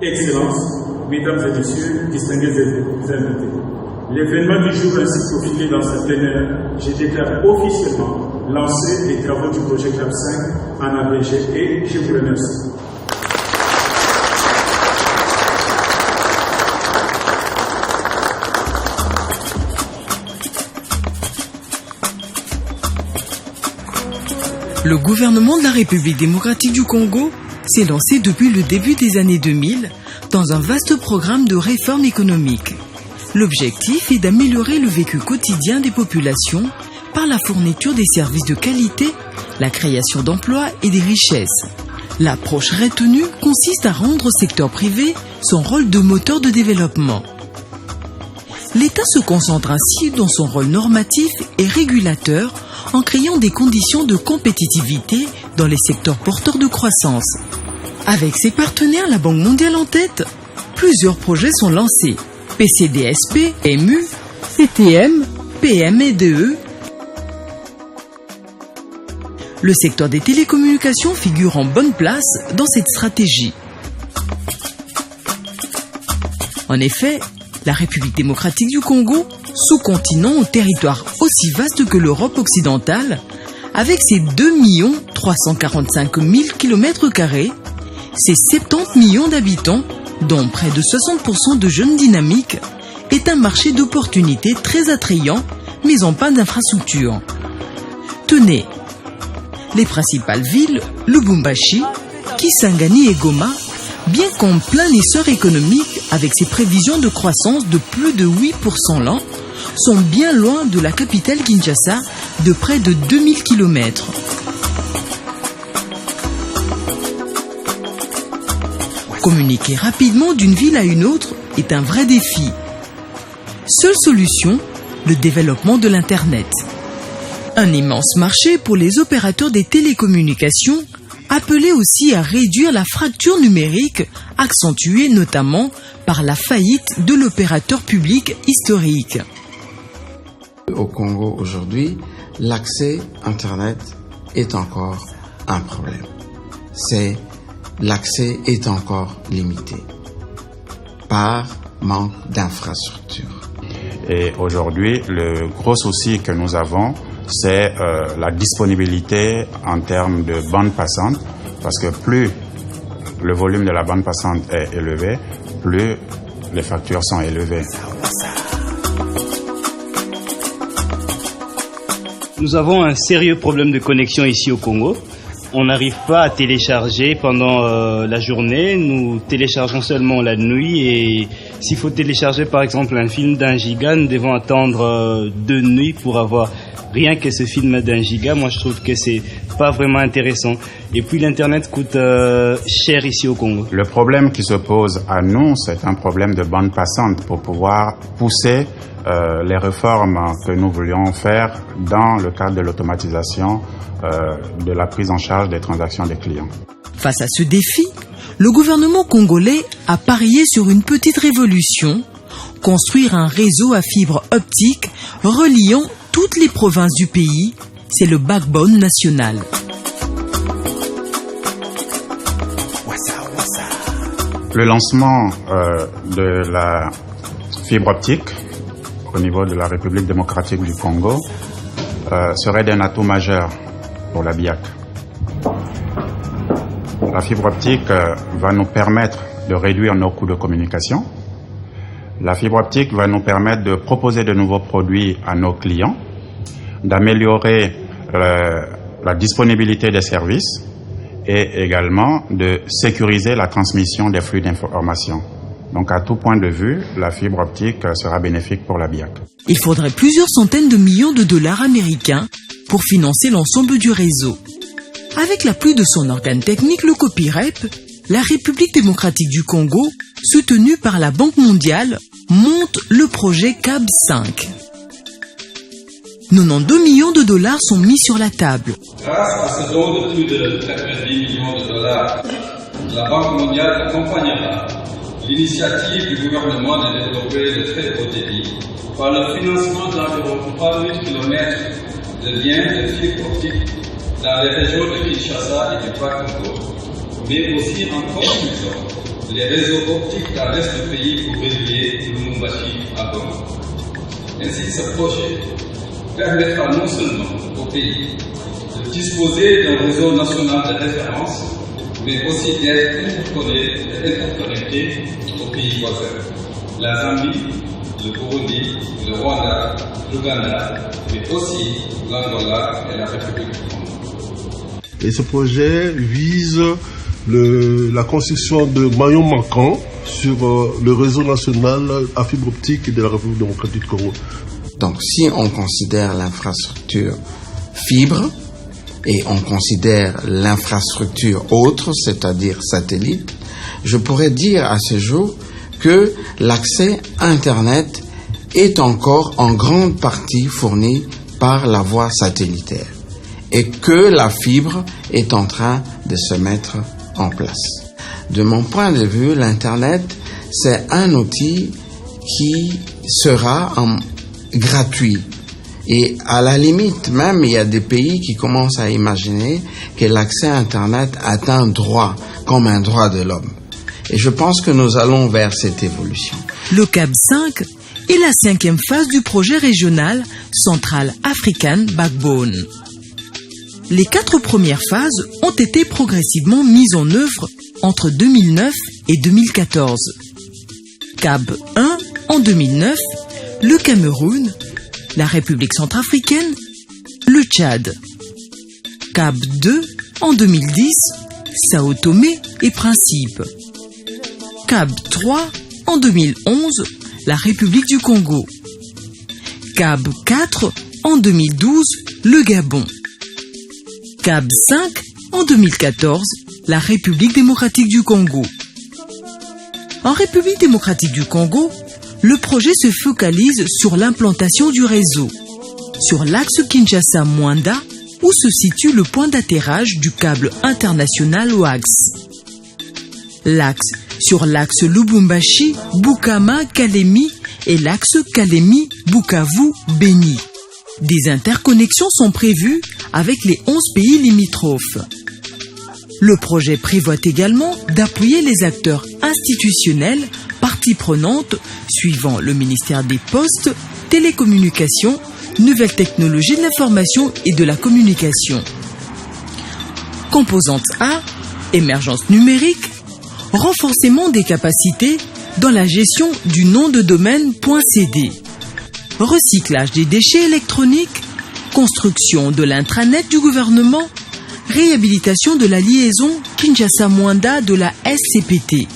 Excellences, Mesdames et Messieurs, distingués invités. L'événement du jour ainsi profilé dans cette plénière, je déclare officiellement lancer les travaux du projet CAP 5 en abrégé et je vous remercie. Le gouvernement de la République démocratique du Congo s'est lancé depuis le début des années 2000 dans un vaste programme de réforme économique. L'objectif est d'améliorer le vécu quotidien des populations par la fourniture des services de qualité, la création d'emplois et des richesses. L'approche retenue consiste à rendre au secteur privé son rôle de moteur de développement. L'État se concentre ainsi dans son rôle normatif et régulateur en créant des conditions de compétitivité dans les secteurs porteurs de croissance. Avec ses partenaires, la Banque mondiale en tête, plusieurs projets sont lancés. PCDSP, MU, CTM, PMEDE. Le secteur des télécommunications figure en bonne place dans cette stratégie. En effet, la République démocratique du Congo, sous-continent au territoire aussi vaste que l'Europe occidentale, avec ses 2 345 000 km², ses 70 millions d'habitants, dont près de 60% de jeunes dynamiques, est un marché d'opportunités très attrayant, mais en panne d'infrastructures. Tenez, les principales villes, Lubumbashi, Kisangani et Goma, bien qu'en plein essor économique avec ses prévisions de croissance de plus de 8% l'an, sont bien loin de la capitale Kinshasa de près de 2000 km. Communiquer rapidement d'une ville à une autre est un vrai défi. Seule solution, le développement de l'Internet. Un immense marché pour les opérateurs des télécommunications, appelé aussi à réduire la fracture numérique, accentuée notamment par la faillite de l'opérateur public historique. Au Congo aujourd'hui, l'accès Internet est encore un problème. L'accès est encore limité par manque d'infrastructures. Et aujourd'hui, le gros souci que nous avons, c'est la disponibilité en termes de bande passante, parce que plus le volume de la bande passante est élevé, plus les factures sont élevées. Nous avons un sérieux problème de connexion ici au Congo. On n'arrive pas à télécharger pendant la journée, nous téléchargeons seulement la nuit et s'il faut télécharger par exemple un film d'1 giga, nous devons attendre 2 nuits pour avoir rien que ce film d'1 giga. Moi je trouve que c'est pas vraiment intéressant. Et puis l'internet coûte cher ici au Congo. Le problème qui se pose à nous, c'est un problème de bande passante pour pouvoir pousser les réformes que nous voulions faire dans le cadre de l'automatisation de la prise en charge des transactions des clients. Face à ce défi, le gouvernement congolais a parié sur une petite révolution, construire un réseau à fibre optique reliant toutes les provinces du pays, c'est le backbone national. Le lancement de la fibre optique au niveau de la République démocratique du Congo serait d'un atout majeur pour la BIAC. La fibre optique va nous permettre de réduire nos coûts de communication. La fibre optique va nous permettre de proposer de nouveaux produits à nos clients, d'améliorer la disponibilité des services et également de sécuriser la transmission des flux d'informations. Donc à tout point de vue, la fibre optique sera bénéfique pour la BIAC. Il faudrait plusieurs centaines de millions de dollars américains pour financer l'ensemble du réseau. Avec l'appui de son organe technique, le COPIREP, la République démocratique du Congo, soutenue par la Banque mondiale, monte le projet CAB 5. 92 millions de dollars sont mis sur la table. Grâce à ce don de plus de 90 millions de dollars, la Banque mondiale accompagnera l'initiative du gouvernement de développer le très haut débit par le financement d'environ 3000 km de liens de fibre optique dans les régions de Kinshasa et du Bas-Congo, mais aussi en construisant les réseaux optiques dans l'est du pays pour relier Lubumbashi à Goma. Ainsi, ce projet permettra non seulement au pays de disposer d'un réseau national de référence, mais aussi d'être interconnecté aux pays voisins, la Zambie, le Burundi, le Rwanda, l'Ouganda, mais aussi l'Angola et la République du Congo. Et ce projet vise la construction de maillons manquants sur le réseau national à fibre optique de la République démocratique du Congo. Donc si on considère l'infrastructure fibre et on considère l'infrastructure autre, c'est-à-dire satellite, je pourrais dire à ce jour que l'accès Internet est encore en grande partie fourni par la voie satellitaire et que la fibre est en train de se mettre en place. De mon point de vue, l'Internet, c'est un outil qui sera gratuit. Et à la limite, même, il y a des pays qui commencent à imaginer que l'accès à Internet est un droit, comme un droit de l'homme. Et je pense que nous allons vers cette évolution. Le CAB 5 est la 5e phase du projet régional Central African Backbone. Les 4 premières phases ont été progressivement mises en œuvre entre 2009 et 2014. CAB 1 en 2009, le Cameroun, la République centrafricaine, le Tchad. CAB 2 en 2010, Sao Tomé et Principe. CAB 3 en 2011, la République du Congo. CAB 4 en 2012, le Gabon. CAB 5 en 2014, la République démocratique du Congo. En République démocratique du Congo, le projet se focalise sur l'implantation du réseau, sur l'axe Kinshasa-Mwanda, où se situe le point d'atterrage du câble international WAX. Sur l'axe Lubumbashi, Bukama, Kalemi et l'axe Kalemi, Bukavu, Beni. Des interconnexions sont prévues avec les 11 pays limitrophes. Le projet prévoit également d'appuyer les acteurs institutionnels, parties prenantes, suivant le ministère des Postes, Télécommunications, Nouvelles technologies de l'information et de la communication. Composante A, émergence numérique, renforcement des capacités dans la gestion du nom de domaine .cd, recyclage des déchets électroniques, construction de l'intranet du gouvernement, réhabilitation de la liaison Kinshasa-Mwanda de la SCPT.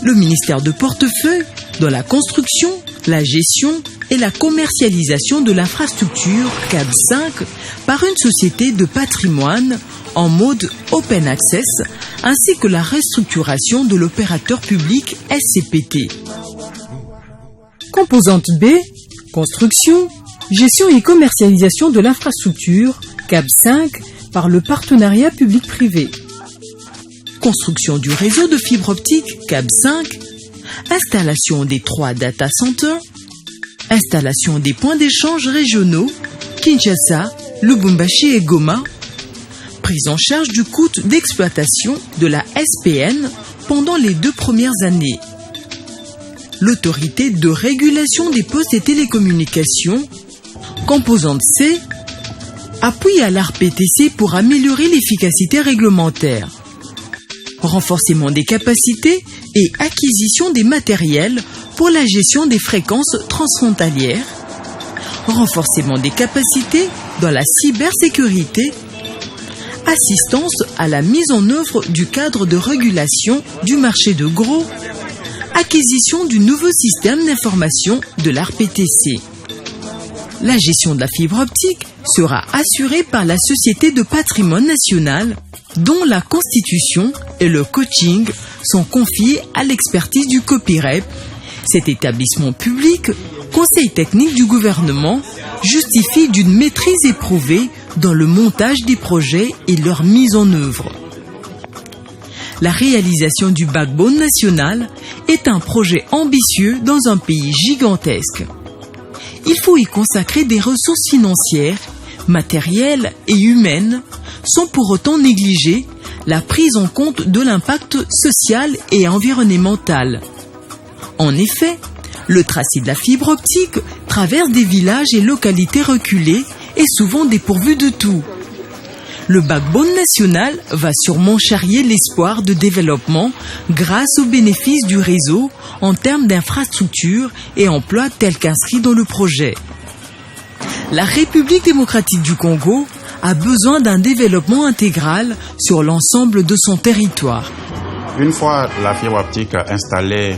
Le ministère de portefeuille dans la construction, la gestion et la commercialisation de l'infrastructure CAB 5 par une société de patrimoine en mode open access, ainsi que la restructuration de l'opérateur public SCPT. Composante B, construction, gestion et commercialisation de l'infrastructure CAB 5 par le partenariat public-privé. Construction du réseau de fibre optique CAB 5, installation des 3 data centers, installation des points d'échange régionaux Kinshasa, Lubumbashi et Goma, prise en charge du coût d'exploitation de la SPN pendant les 2 premières années. L'autorité de régulation des postes et télécommunications, composante C, appui à l'ARPTC pour améliorer l'efficacité réglementaire. Renforcement des capacités et acquisition des matériels pour la gestion des fréquences transfrontalières. Renforcement des capacités dans la cybersécurité. Assistance à la mise en œuvre du cadre de régulation du marché de gros. Acquisition du nouveau système d'information de l'ARPTC. La gestion de la fibre optique sera assurée par la Société de patrimoine national, dont la constitution et le coaching sont confiés à l'expertise du COPIREP. Cet établissement public, conseil technique du gouvernement, justifie d'une maîtrise éprouvée dans le montage des projets et leur mise en œuvre. La réalisation du backbone national est un projet ambitieux dans un pays gigantesque. Il faut y consacrer des ressources financières, matérielles et humaines, sans pour autant négliger la prise en compte de l'impact social et environnemental. En effet, le tracé de la fibre optique traverse des villages et localités reculées et souvent dépourvus de tout. Le backbone national va sûrement charrier l'espoir de développement grâce aux bénéfices du réseau en termes d'infrastructures et emplois tels qu'inscrits dans le projet. La République démocratique du Congo a besoin d'un développement intégral sur l'ensemble de son territoire. Une fois la fibre optique installée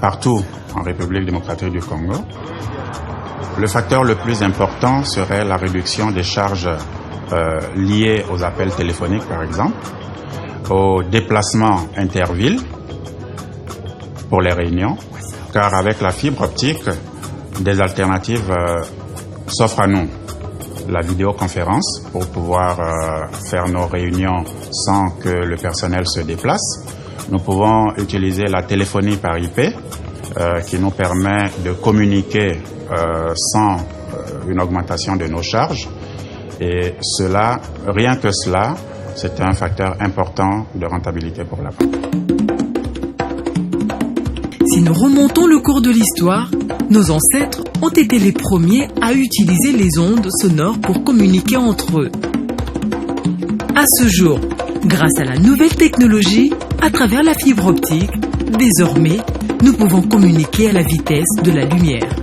partout en République démocratique du Congo, le facteur le plus important serait la réduction des charges liées aux appels téléphoniques, par exemple, aux déplacements intervilles pour les réunions, car avec la fibre optique, des alternatives s'offrent à nous. La vidéoconférence pour pouvoir faire nos réunions sans que le personnel se déplace. Nous pouvons utiliser la téléphonie par IP qui nous permet de communiquer sans une augmentation de nos charges. Et cela, rien que cela, c'est un facteur important de rentabilité pour la banque. Si nous remontons le cours de l'histoire, nos ancêtres ont été les premiers à utiliser les ondes sonores pour communiquer entre eux. À ce jour, grâce à la nouvelle technologie, à travers la fibre optique, désormais, nous pouvons communiquer à la vitesse de la lumière.